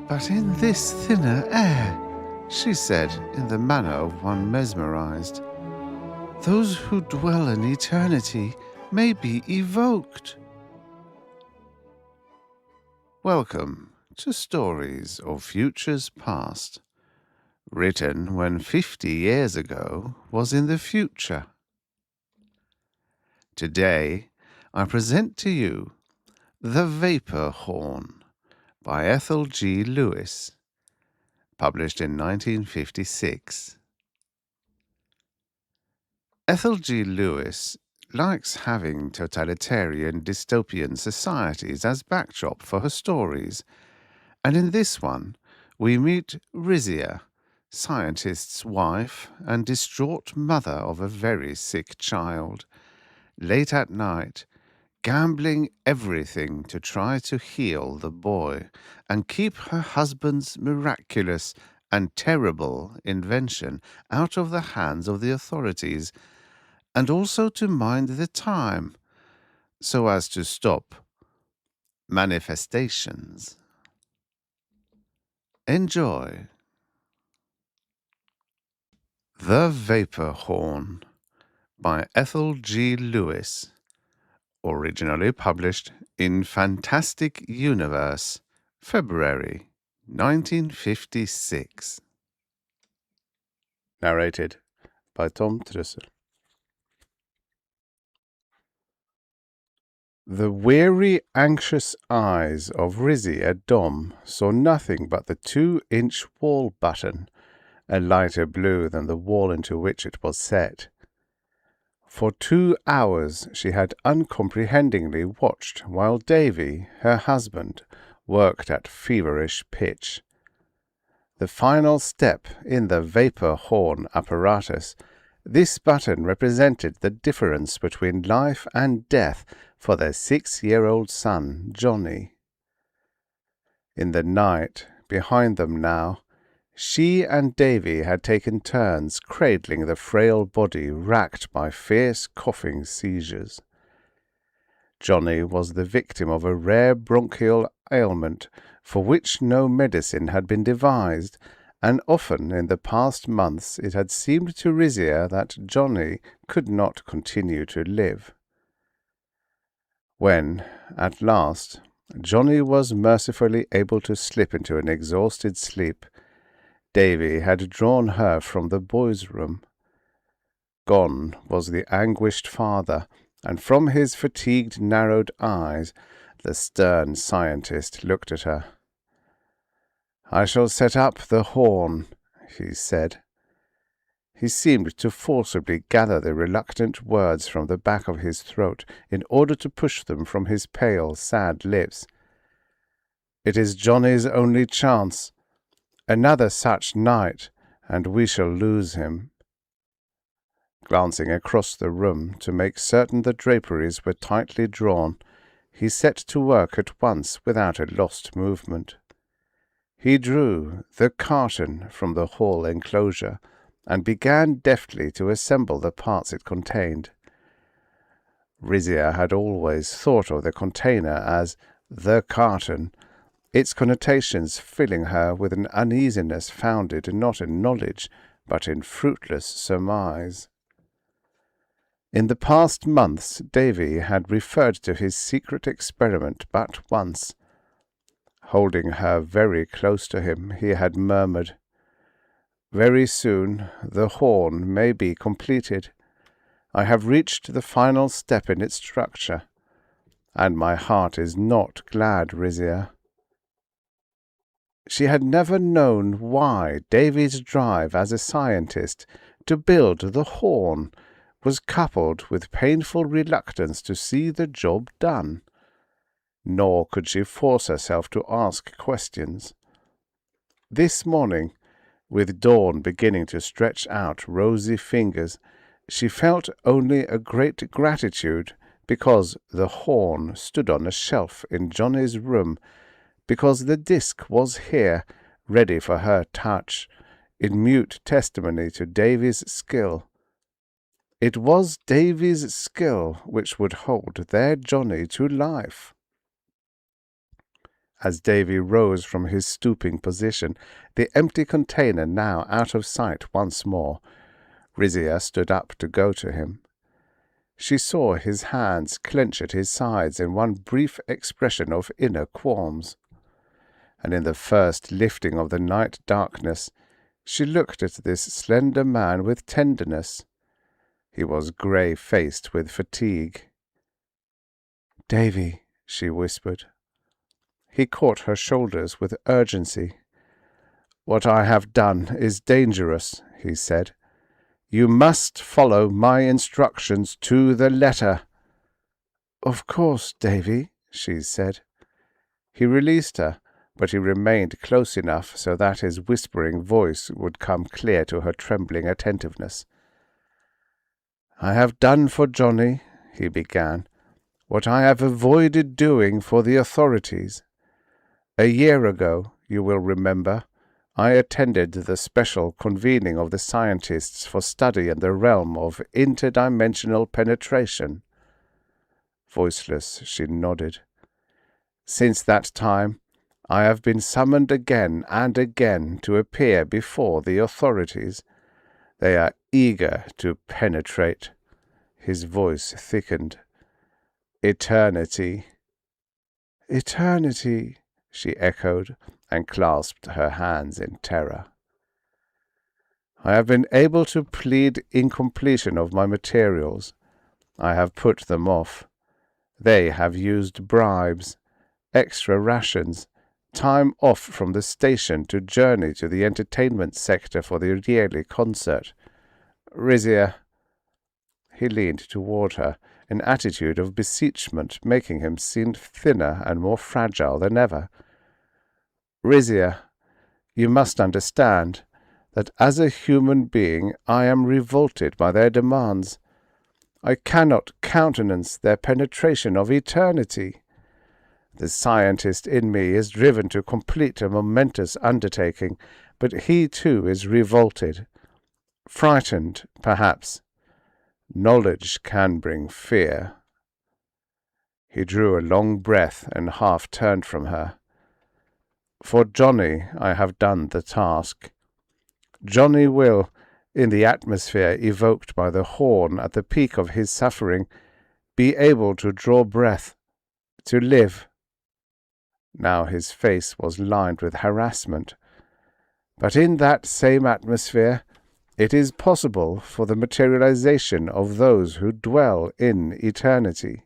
but in this thinner air, she said in the manner of one mesmerized. Those who dwell in eternity may be evoked. Welcome to Stories of Futures Past, written when 50 years ago was in the future. Today, I present to you The Vapor Horn by Ethel G. Lewis, published in 1956. Ethel G. Lewis likes having totalitarian dystopian societies as backdrop for her stories, and in this one we meet Rizia, scientist's wife and distraught mother of a very sick child, late at night, gambling everything to try to heal the boy and keep her husband's miraculous and terrible invention out of the hands of the authorities, and also to mind the time, so as to stop manifestations. Enjoy. The Vapor Horn by Ethel G. Lewis, originally published in Fantastic Universe, February 1956. Narrated by Tom Trussell. The weary, anxious eyes of Rizia Dom saw nothing but the 2-inch wall button, a lighter blue than the wall into which it was set. For 2 hours she had uncomprehendingly watched while Davy, her husband, worked at feverish pitch. The final step in the vapor horn apparatus, this button represented the difference between life and death for their 6-year-old son, Johnny. In the night, behind them now, she and Davy had taken turns cradling the frail body racked by fierce coughing seizures. Johnny was the victim of a rare bronchial ailment for which no medicine had been devised, and often in the past months it had seemed to Rizia that Johnny could not continue to live. When, at last, Johnny was mercifully able to slip into an exhausted sleep, Davy had drawn her from the boys' room. Gone was the anguished father, and from his fatigued, narrowed eyes the stern scientist looked at her. "I shall set up the horn," he said. He seemed to forcibly gather the reluctant words from the back of his throat in order to push them from his pale, sad lips. "It is Johnny's only chance. Another such night, and we shall lose him." Glancing across the room to make certain the draperies were tightly drawn, he set to work at once without a lost movement. He drew the carton from the hall enclosure and began deftly to assemble the parts it contained. Rizia had always thought of the container as the carton, its connotations filling her with an uneasiness founded not in knowledge, but in fruitless surmise. In the past months Davy had referred to his secret experiment but once. Holding her very close to him, he had murmured, "Very soon the horn may be completed. I have reached the final step in its structure, and my heart is not glad, Rizia." She had never known why Davy's drive as a scientist to build the horn was coupled with painful reluctance to see the job done. Nor could she force herself to ask questions. This morning, with dawn beginning to stretch out rosy fingers, she felt only a great gratitude because the horn stood on a shelf in Johnny's room, because the disc was here, ready for her touch, in mute testimony to Davy's skill. It was Davy's skill which would hold their Johnny to life. As Davy rose from his stooping position, the empty container now out of sight once more, Rizia stood up to go to him. She saw his hands clench at his sides in one brief expression of inner qualms. And in the first lifting of the night darkness, she looked at this slender man with tenderness. He was grey-faced with fatigue. "Davy," she whispered. He caught her shoulders with urgency. "What I have done is dangerous," he said. "You must follow my instructions to the letter." "Of course, Davy," she said. He released her, but he remained close enough so that his whispering voice would come clear to her trembling attentiveness. "I have done for Johnny," he began, "what I have avoided doing for the authorities. A year ago, you will remember, I attended the special convening of the scientists for study in the realm of interdimensional penetration." Voiceless, she nodded. "Since that time, I have been summoned again and again to appear before the authorities. They are eager to penetrate." His voice thickened. "Eternity." "Eternity," she echoed, and clasped her hands in terror. "I have been able to plead incompletion of my materials. I have put them off. They have used bribes, extra rations, time off from the station to journey to the entertainment sector for the yearly concert. Rizia." He leaned toward her, an attitude of beseechment making him seem thinner and more fragile than ever. "Rizia, you must understand that as a human being I am revolted by their demands. I cannot countenance their penetration of eternity. The scientist in me is driven to complete a momentous undertaking, but he too is revolted. Frightened, perhaps. Knowledge can bring fear." He drew a long breath and half turned from her. "For Johnny I have done the task. Johnny will, in the atmosphere evoked by the horn at the peak of his suffering, be able to draw breath, to live." Now his face was lined with harassment. "But in that same atmosphere, it is possible for the materialization of those who dwell in eternity."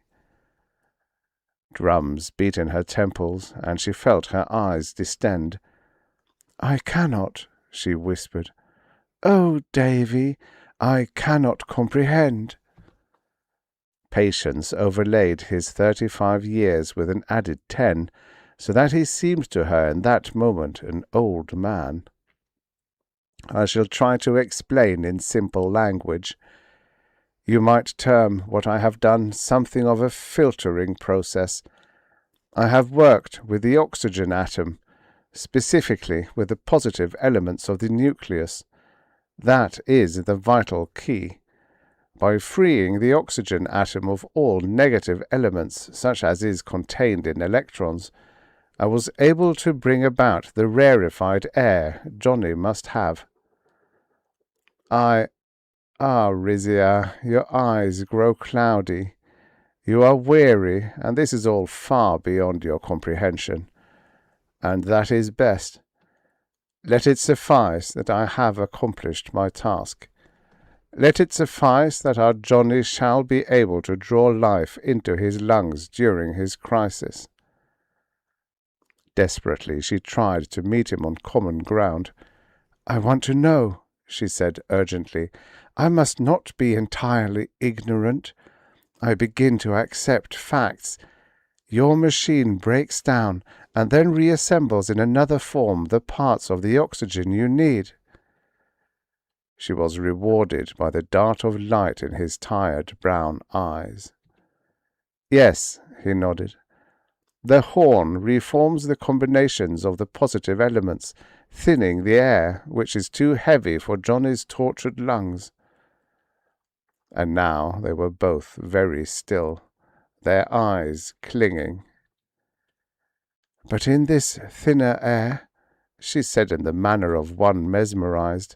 Drums beat in her temples, and she felt her eyes distend. "I cannot," she whispered. "Oh, Davy, I cannot comprehend." Patience overlaid his 35 years with an added 10, so that he seemed to her in that moment an old man. "I shall try to explain in simple language. You might term what I have done something of a filtering process. I have worked with the oxygen atom, specifically with the positive elements of the nucleus. That is the vital key. By freeing the oxygen atom of all negative elements, such as is contained in electrons, I was able to bring about the rarefied air Johnny must have." Rizia, your eyes grow cloudy. You are weary, and this is all far beyond your comprehension. And that is best. Let it suffice that I have accomplished my task. Let it suffice that our Johnny shall be able to draw life into his lungs during his crisis." Desperately she tried to meet him on common ground. "I want to know," she said urgently. "I must not be entirely ignorant. I begin to accept facts. Your machine breaks down and then reassembles in another form the parts of the oxygen you need." She was rewarded by the dart of light in his tired brown eyes. "Yes," he nodded. "The horn reforms the combinations of the positive elements, thinning the air, which is too heavy for Johnny's tortured lungs." And now they were both very still, their eyes clinging. But in this thinner air, she said in the manner of one mesmerized,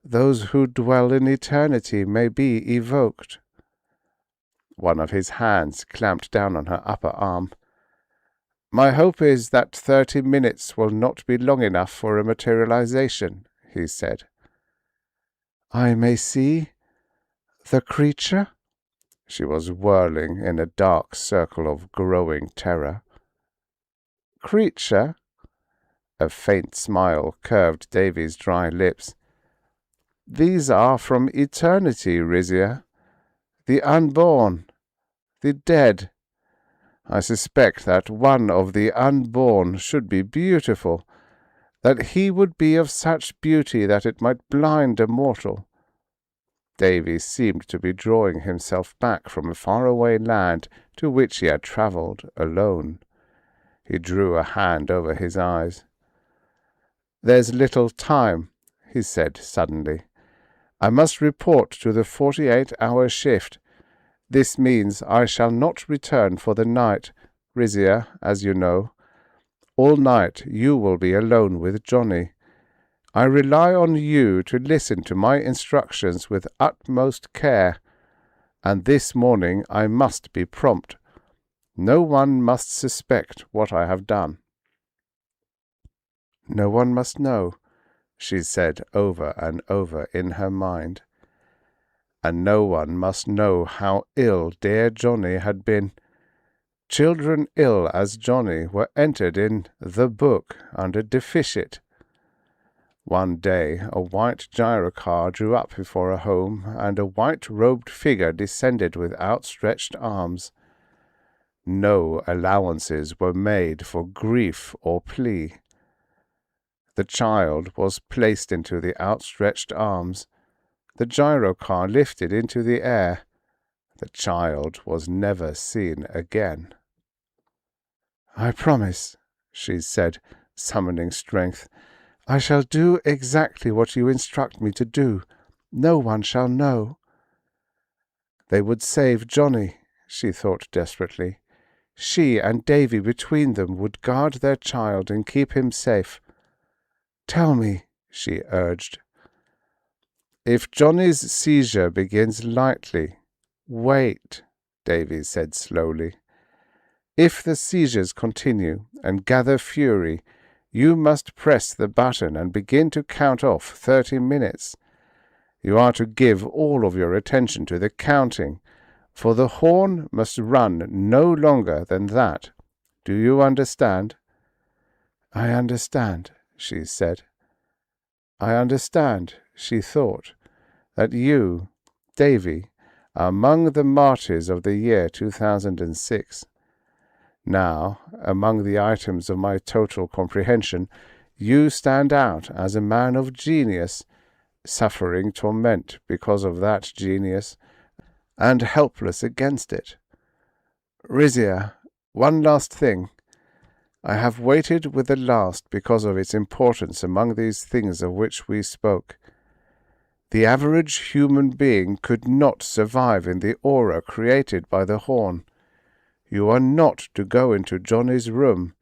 those who dwell in eternity may be evoked. One of his hands clamped down on her upper arm. My hope is that 30 minutes will not be long enough for a materialization, he said. I may see the creature? She was whirling in a dark circle of growing terror. Creature? A faint smile curved Davy's dry lips. These are from eternity, Rizia. The unborn. The dead. I suspect that one of the unborn should be beautiful, that he would be of such beauty that it might blind a mortal. Davy seemed to be drawing himself back from a faraway land to which he had travelled alone. He drew a hand over his eyes. There's little time, he said suddenly. I must report to the 48-hour shift. This means I shall not return for the night, Rizia, as you know. All night you will be alone with Johnny. I rely on you to listen to my instructions with utmost care, and this morning I must be prompt. No one must suspect what I have done. No one must know, she said over and over in her mind. And no one must know how ill dear Johnny had been. Children ill as Johnny were entered in the book under deficit. One day a white gyrocar drew up before a home, and a white-robed figure descended with outstretched arms. No allowances were made for grief or plea. The child was placed into the outstretched arms. The gyrocar lifted into the air. The child was never seen again. I promise, she said, summoning strength. I shall do exactly what you instruct me to do. No one shall know. They would save Johnny, she thought desperately. She and Davy between them would guard their child and keep him safe. Tell me, she urged. If Johnny's seizure begins lightly, wait, Davy said slowly. If the seizures continue and gather fury, you must press the button and begin to count off 30 minutes. You are to give all of your attention to the counting, for the horn must run no longer than that. Do you understand? I understand, she said. I understand, she thought, that you, Davy, are among the martyrs of the year 2006. Now, among the items of my total comprehension, you stand out as a man of genius, suffering torment because of that genius, and helpless against it. Rizia, one last thing. I have waited with the last because of its importance among these things of which we spoke. The average human being could not survive in the aura created by the horn. You are not to go into Johnny's room.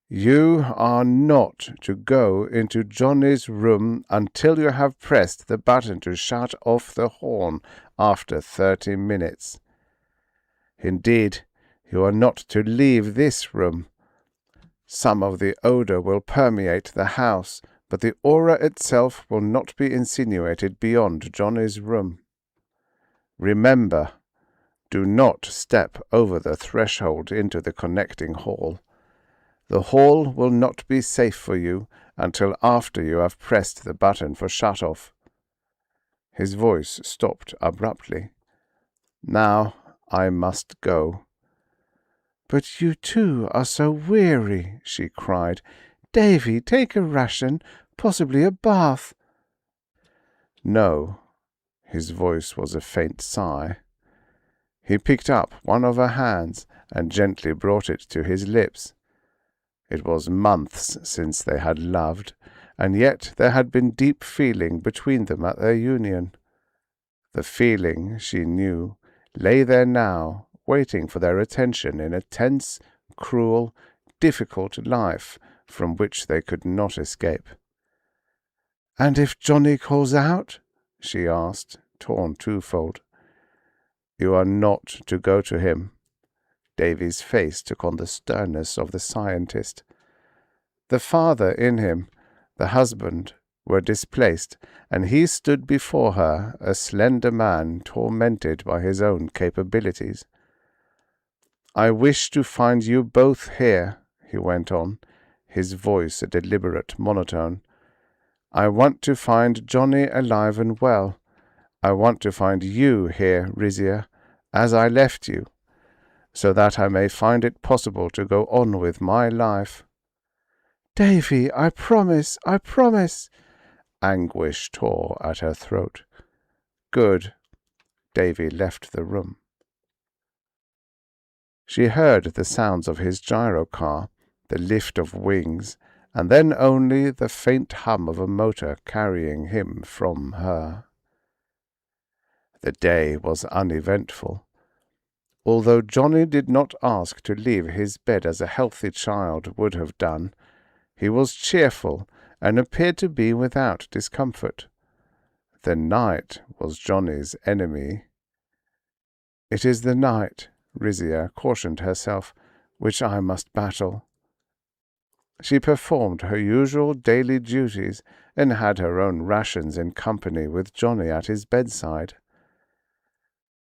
You are not to go into Johnny's room until you have pressed the button to shut off the horn after 30 minutes. Indeed, you are not to leave this room. Some of the odor will permeate the house, but the aura itself will not be insinuated beyond Johnny's room. Remember, do not step over the threshold into the connecting hall. The hall will not be safe for you until after you have pressed the button for shut-off. His voice stopped abruptly. Now I must go. But you too are so weary, she cried. Davy, take a ration, possibly a bath. No. His voice was a faint sigh. He picked up one of her hands and gently brought it to his lips. It was months since they had loved, and yet there had been deep feeling between them at their union. The feeling, she knew, lay there now, waiting for their attention in a tense, cruel, difficult life from which they could not escape. "And if Johnny calls out?" she asked, torn twofold. "You are not to go to him." Davy's face took on the sternness of the scientist. The father in him, the husband, were displaced, and he stood before her, a slender man tormented by his own capabilities. "I wish to find you both here," he went on, his voice a deliberate monotone. "I want to find Johnny alive and well. I want to find you here, Rizia, as I left you, so that I may find it possible to go on with my life." "Davy, I promise, I promise." Anguish tore at her throat. "Good." Davy left the room. She heard the sounds of his gyrocar, the lift of wings, and then only the faint hum of a motor carrying him from her. The day was uneventful. Although Johnny did not ask to leave his bed as a healthy child would have done, he was cheerful and appeared to be without discomfort. The night was Johnny's enemy. "It is the night," Rizia cautioned herself, "which I must battle." She performed her usual daily duties and had her own rations in company with Johnny at his bedside.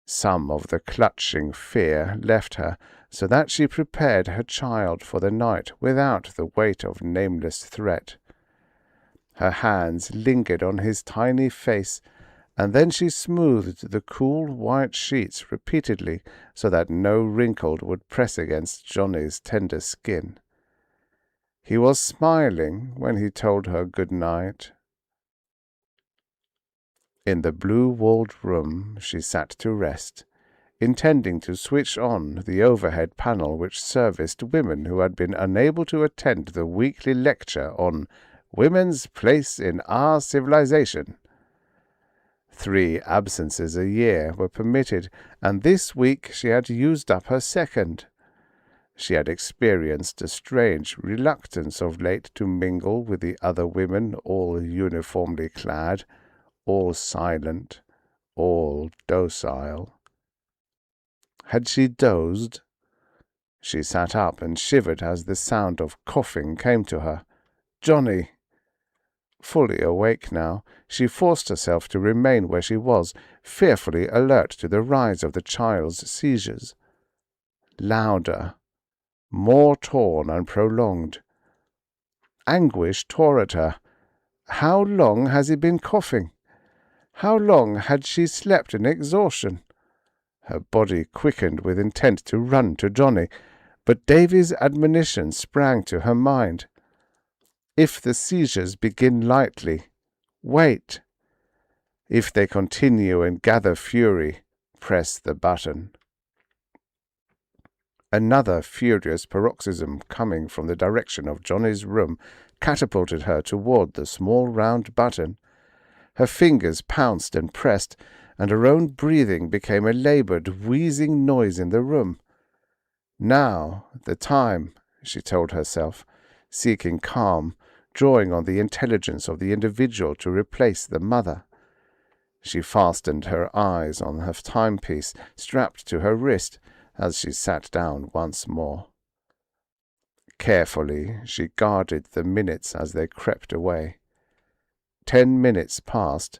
Some of the clutching fear left her, so that she prepared her child for the night without the weight of nameless threat. Her hands lingered on his tiny face, and then she smoothed the cool white sheets repeatedly so that no wrinkle would press against Johnny's tender skin. He was smiling when he told her good night. In the blue-walled room she sat to rest, intending to switch on the overhead panel which serviced women who had been unable to attend the weekly lecture on Women's Place in Our Civilization. 3 absences a year were permitted, and this week she had used up her second. She had experienced a strange reluctance of late to mingle with the other women, all uniformly clad, all silent, all docile. Had she dozed? She sat up and shivered as the sound of coughing came to her. "Johnny!" Fully awake now, she forced herself to remain where she was, fearfully alert to the rise of the child's seizures. Louder, more torn and prolonged. Anguish tore at her. How long has he been coughing? How long had she slept in exhaustion? Her body quickened with intent to run to Johnny, but Davy's admonition sprang to her mind. If the seizures begin lightly, wait. If they continue and gather fury, press the button. Another furious paroxysm coming from the direction of Johnny's room catapulted her toward the small round button. Her fingers pounced and pressed, and her own breathing became a labored, wheezing noise in the room. Now the time, she told herself, seeking calm, drawing on the intelligence of the individual to replace the mother. She fastened her eyes on her timepiece strapped to her wrist as she sat down once more. Carefully she guarded the minutes as they crept away. 10 minutes passed,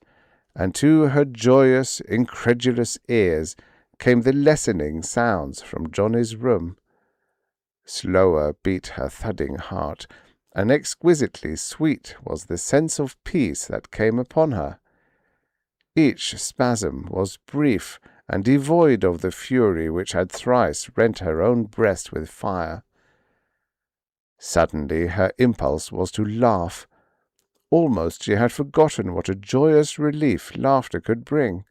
and to her joyous, incredulous ears came the lessening sounds from Johnny's room. Slower beat her thudding heart, and exquisitely sweet was the sense of peace that came upon her. Each spasm was brief and devoid of the fury which had thrice rent her own breast with fire. Suddenly her impulse was to laugh. Almost she had forgotten what a joyous relief laughter could bring.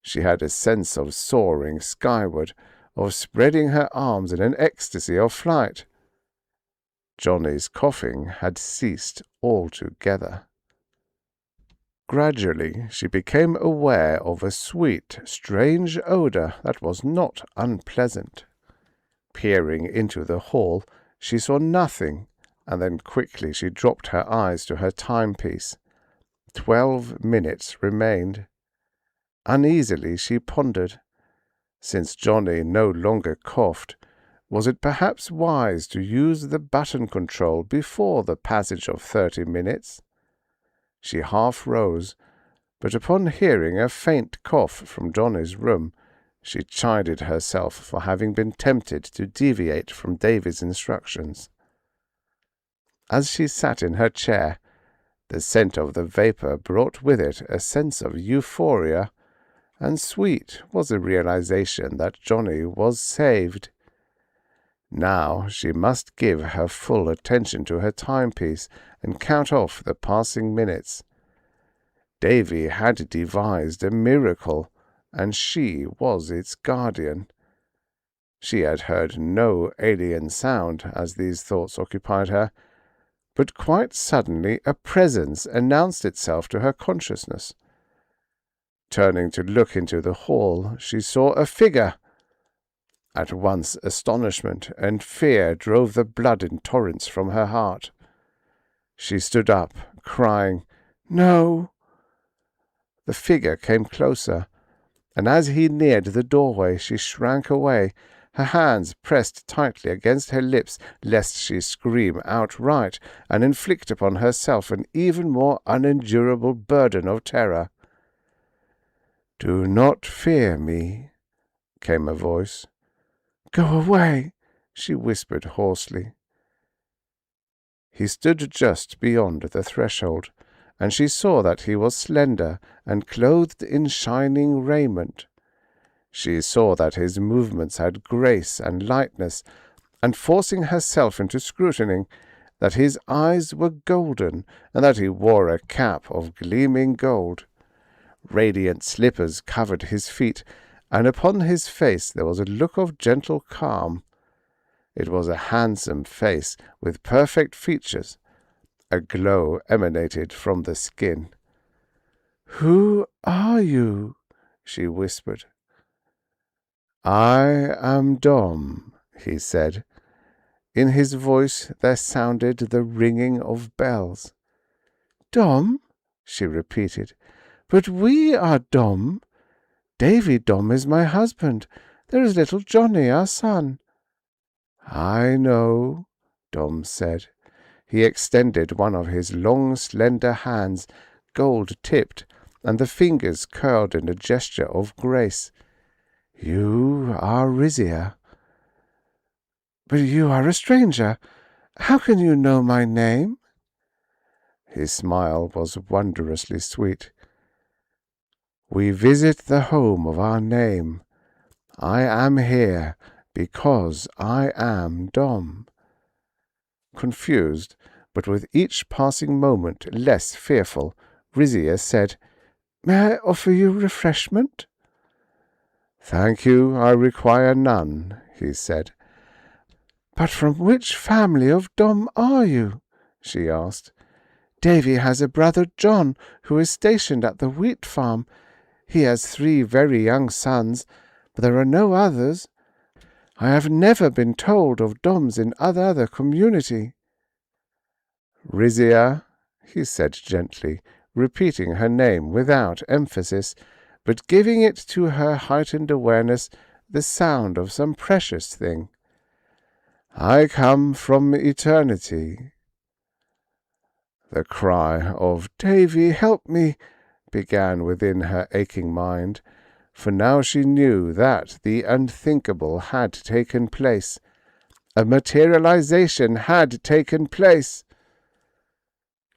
She had a sense of soaring skyward, of spreading her arms in an ecstasy of flight. Johnny's coughing had ceased altogether. Gradually she became aware of a sweet, strange odour that was not unpleasant. Peering into the hall, She saw nothing, and then quickly she dropped her eyes to her timepiece. 12 minutes remained. Uneasily she pondered. Since Johnny no longer coughed, was it perhaps wise to use the button control before the passage of 30 minutes? She half rose, but upon hearing a faint cough from Johnny's room, she chided herself for having been tempted to deviate from Davy's instructions. As she sat in her chair, the scent of the vapour brought with it a sense of euphoria, and sweet was the realization that Johnny was saved. Now she must give her full attention to her timepiece and count off the passing minutes. Davy had devised a miracle, and she was its guardian. She had heard no alien sound as these thoughts occupied her, but quite suddenly a presence announced itself to her consciousness. Turning to look into the hall, she saw a figure. At once astonishment and fear drove the blood in torrents from her heart. She stood up, crying, "No!" The figure came closer, and as he neared the doorway she shrank away, her hands pressed tightly against her lips lest she scream outright and inflict upon herself an even more unendurable burden of terror. "Do not fear me," came a voice. "Go away," she whispered hoarsely. He stood just beyond the threshold, and she saw that he was slender and clothed in shining raiment. She saw that his movements had grace and lightness, and forcing herself into scrutiny, that his eyes were golden, and that he wore a cap of gleaming gold. Radiant slippers covered his feet, and upon his face there was a look of gentle calm. It was a handsome face with perfect features. A glow emanated from the skin. "Who are you?" she whispered. "I am Dom," he said. In his voice there sounded the ringing of bells. "Dom?" she repeated. "But we are Dom. Davy Dom is my husband. There is little Johnny, our son." "I know," Dom said. He extended one of his long, slender hands, gold-tipped, and the fingers curled in a gesture of grace. "You are Rizia." "But you are a stranger. How can you know my name?" His smile was wondrously sweet. "We visit the home of our name. I am here because I am Dom." Confused, but with each passing moment less fearful, Rizia said, "May I offer you refreshment?" "Thank you, I require none," he said. "But from which family of Dom are you?" she asked. "Davy has a brother John, who is stationed at the wheat farm. He has 3 very young sons, but there are no others. I have never been told of Doms in other community." "Rizia," he said gently, repeating her name without emphasis, but giving it to her heightened awareness the sound of some precious thing. "I come from eternity." The cry of "Davy, help me!" began within her aching mind, for now she knew that the unthinkable had taken place. A materialization had taken place.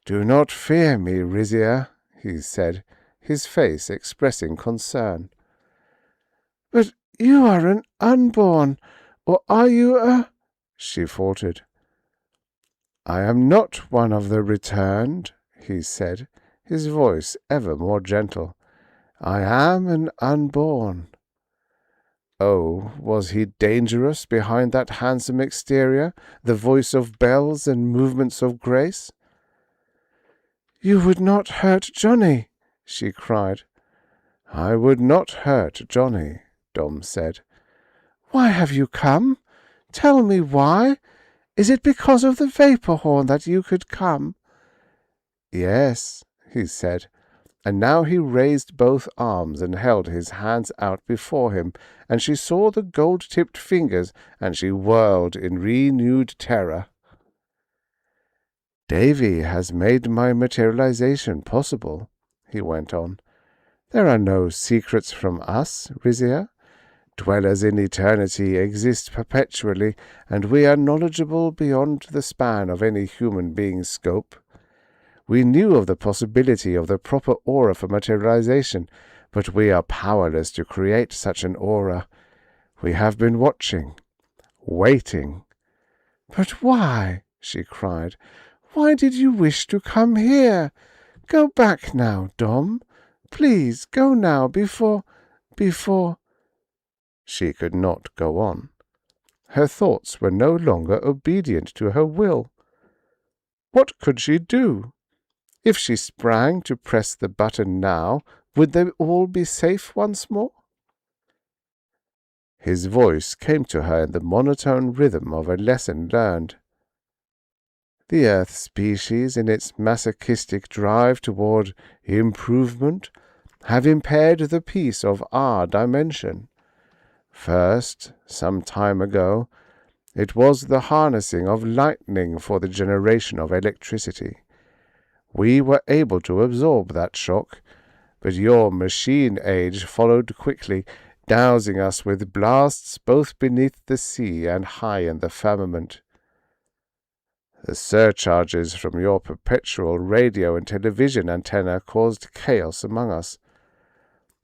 "Do not fear me, Rizia," he said, his face expressing concern. "But you are an unborn, or are you a—" she faltered. "I am not one of the returned," he said, his voice ever more gentle. "I am an unborn." Oh, was he dangerous behind that handsome exterior, the voice of bells and movements of grace? "You would not hurt Johnny," she cried. "I would not hurt Johnny," Dom said. "Why have you come? Tell me why. Is it because of the vapor horn that you could come?" "Yes," he said, and now he raised both arms and held his hands out before him, and she saw the gold-tipped fingers, and she whirled in renewed terror. "Davy has made my materialization possible," he went on. "There are no secrets from us, Rizia. Dwellers in eternity exist perpetually, and we are knowledgeable beyond the span of any human being's scope. We knew of the possibility of the proper aura for materialization, but we are powerless to create such an aura. We have been watching, waiting." "But why?" she cried. "Why did you wish to come here? Go back now, Dom. Please, go now, before... She could not go on. Her thoughts were no longer obedient to her will. What could she do? If she sprang to press the button now, would they all be safe once more? His voice came to her in the monotone rhythm of a lesson learned. The Earth species, in its masochistic drive toward improvement, have impaired the peace of our dimension. First, some time ago, it was the harnessing of lightning for the generation of electricity. We were able to absorb that shock, but your machine age followed quickly, dousing us with blasts both beneath the sea and high in the firmament. The surcharges from your perpetual radio and television antenna caused chaos among us.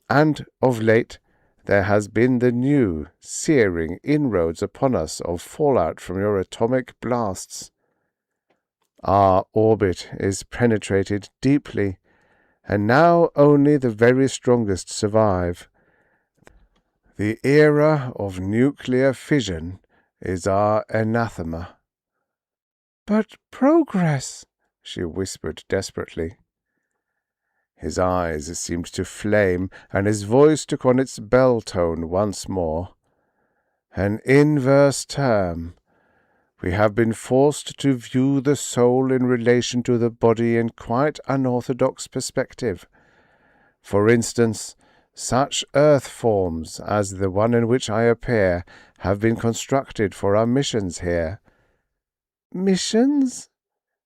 And, of late, there has been the new, searing inroads upon us of fallout from your atomic blasts. Our orbit is penetrated deeply, and now only the very strongest survive. The era of nuclear fission is our anathema." "But progress," she whispered desperately. His eyes seemed to flame, and his voice took on its bell tone once more. "An inverse term. We have been forced to view the soul in relation to the body in quite unorthodox perspective. For instance, such earth forms as the one in which I appear have been constructed for our missions here." "Missions?"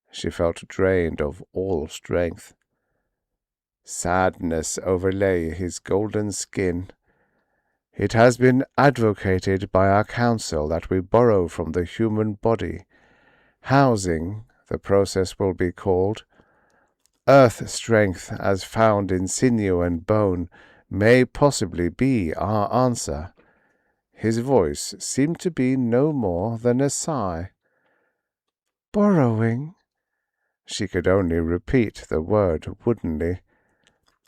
She felt drained of all strength. Sadness overlay his golden skin. "It has been advocated by our council that we borrow from the human body. Housing, the process will be called. Earth strength, as found in sinew and bone, may possibly be our answer." His voice seemed to be no more than a sigh. "Borrowing?" She could only repeat the word woodenly.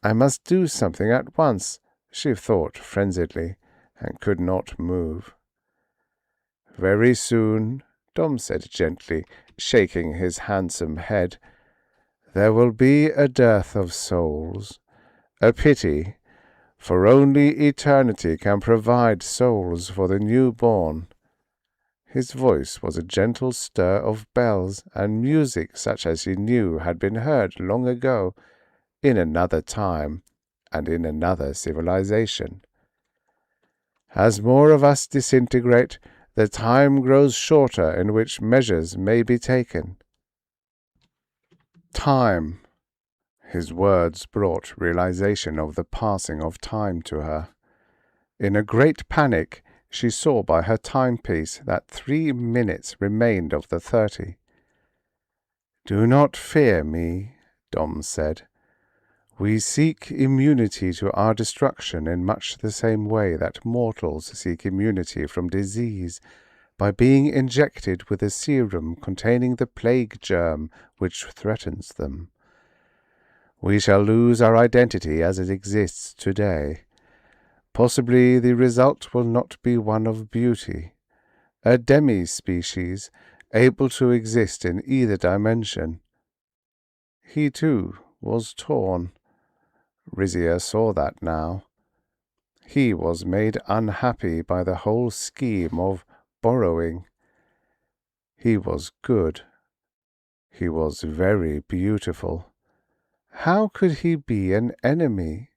"I must do something at once," she thought frenziedly, and could not move. "Very soon," Dom said gently, shaking his handsome head, "there will be a dearth of souls. A pity, for only eternity can provide souls for the newborn." His voice was a gentle stir of bells and music such as he knew had been heard long ago, in another time and in another civilization. "As more of us disintegrate, the time grows shorter in which measures may be taken." Time. His words brought realization of the passing of time to her. In a great panic, she saw by her timepiece that 3 minutes remained of the 30. "Do not fear me," Dom said. "We seek immunity to our destruction in much the same way that mortals seek immunity from disease, by being injected with a serum containing the plague germ which threatens them. We shall lose our identity as it exists today. Possibly the result will not be one of beauty. A demi-species, able to exist in either dimension." He, too, was torn. Rizia saw that now. He was made unhappy by the whole scheme of borrowing. He was good. He was very beautiful. How could he be an enemy?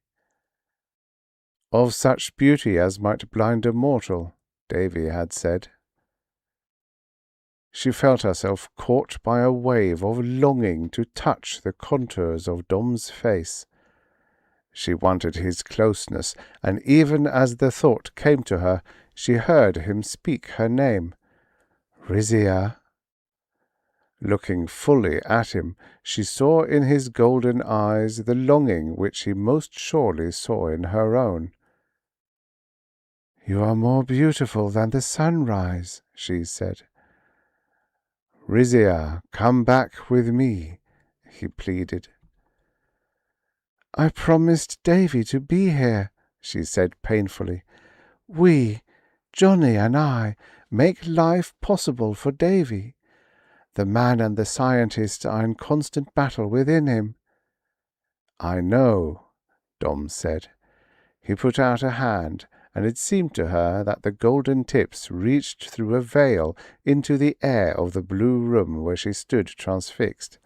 Of such beauty as might blind a mortal, Davy had said. She felt herself caught by a wave of longing to touch the contours of Dom's face. She wanted his closeness, and even as the thought came to her, she heard him speak her name. Rizia. Looking fully at him, she saw in his golden eyes the longing which he most surely saw in her own. "You are more beautiful than the sunrise," she said. "Rizia, come back with me," he pleaded. "I promised Davy to be here," she said painfully. "We, Johnny and I, make life possible for Davy. The man and the scientist are in constant battle within him." "I know," Dom said. He put out a hand, and it seemed to her that the golden tips reached through a veil into the air of the blue room where she stood transfixed.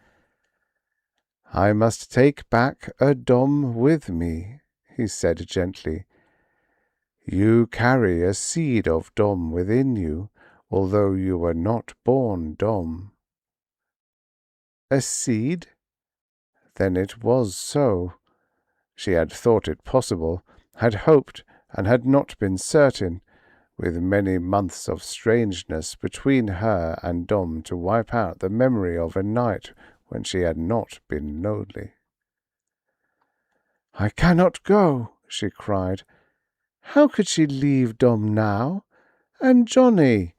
"I must take back a Dom with me," he said gently. "You carry a seed of Dom within you, although you were not born Dom." A seed? Then it was so. She had thought it possible, had hoped, and had not been certain, with many months of strangeness between her and Dom to wipe out the memory of a night when she had not been lonely. "I cannot go," she cried. How could she leave Dom now? And Johnny?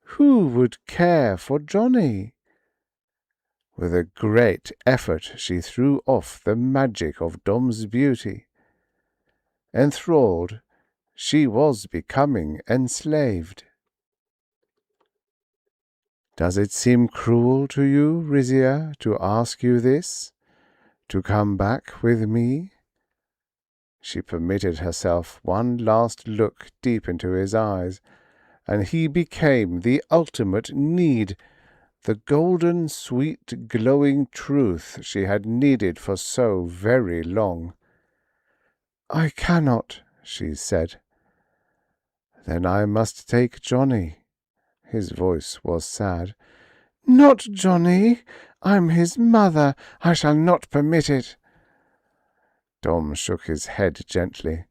Who would care for Johnny? With a great effort she threw off the magic of Dom's beauty. Enthralled, she was becoming enslaved. "Does it seem cruel to you, Rizia, to ask you this? To come back with me?" She permitted herself one last look deep into his eyes, and he became the ultimate need, the golden, sweet, glowing truth she had needed for so very long. "I cannot," she said. "Then I must take Johnny." His voice was sad. "Not Johnny. I'm his mother. I shall not permit it." Dom shook his head gently.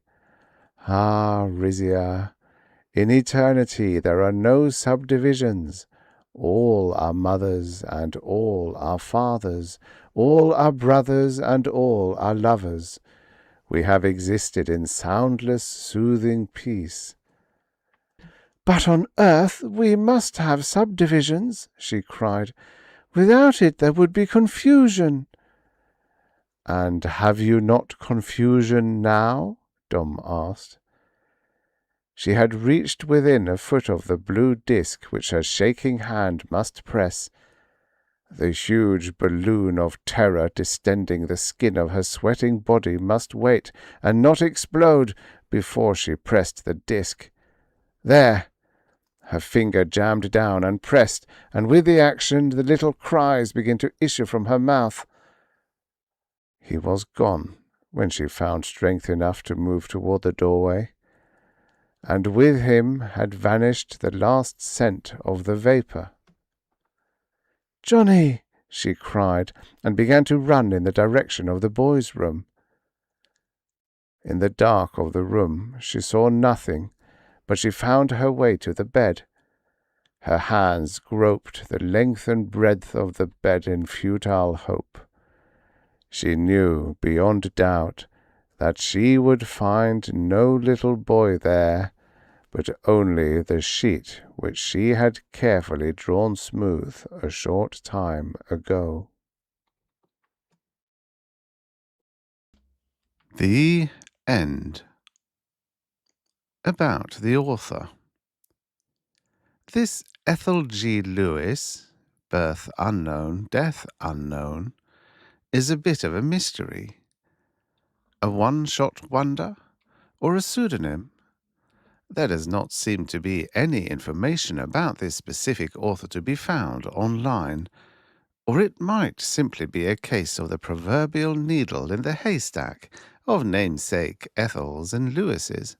"Ah, Rizia, in eternity there are no subdivisions. All are mothers, and all are fathers. All are brothers, and all are lovers. We have existed in soundless, soothing peace." "But on earth we must have subdivisions," she cried. "Without it there would be confusion." "And have you not confusion now?" Dom asked. She had reached within a foot of the blue disk which her shaking hand must press. The huge balloon of terror distending the skin of her sweating body must wait and not explode before she pressed the disk. There! Her finger jammed down and pressed, and with the action the little cries began to issue from her mouth. He was gone when she found strength enough to move toward the doorway, and with him had vanished the last scent of the vapour. "Johnny!" she cried, and began to run in the direction of the boys' room. In the dark of the room she saw nothing, but she found her way to the bed. Her hands groped the length and breadth of the bed in futile hope. She knew beyond doubt that she would find no little boy there, but only the sheet which she had carefully drawn smooth a short time ago. The End. About the author. This Ethel G. Lewis, birth unknown, death unknown, is a bit of a mystery. A one-shot wonder, or a pseudonym? There does not seem to be any information about this specific author to be found online, or it might simply be a case of the proverbial needle in the haystack of namesake Ethels and Lewises.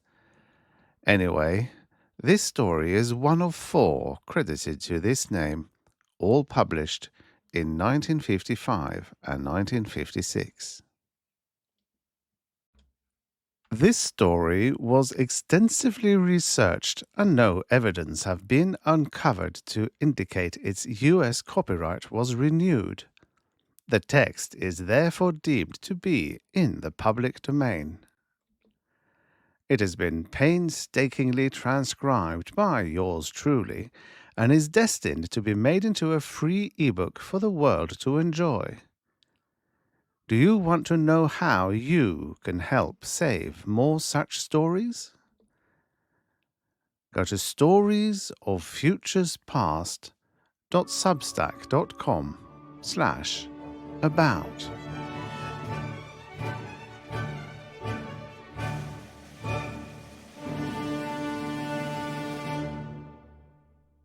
Anyway, this story is one of 4 credited to this name, all published in 1955 and 1956. This story was extensively researched and no evidence have been uncovered to indicate its U.S. copyright was renewed. The text is therefore deemed to be in the public domain. It has been painstakingly transcribed by yours truly and is destined to be made into a free ebook for the world to enjoy. Do you want to know how you can help save more such stories? Go to storiesoffuturespast.substack.com/about.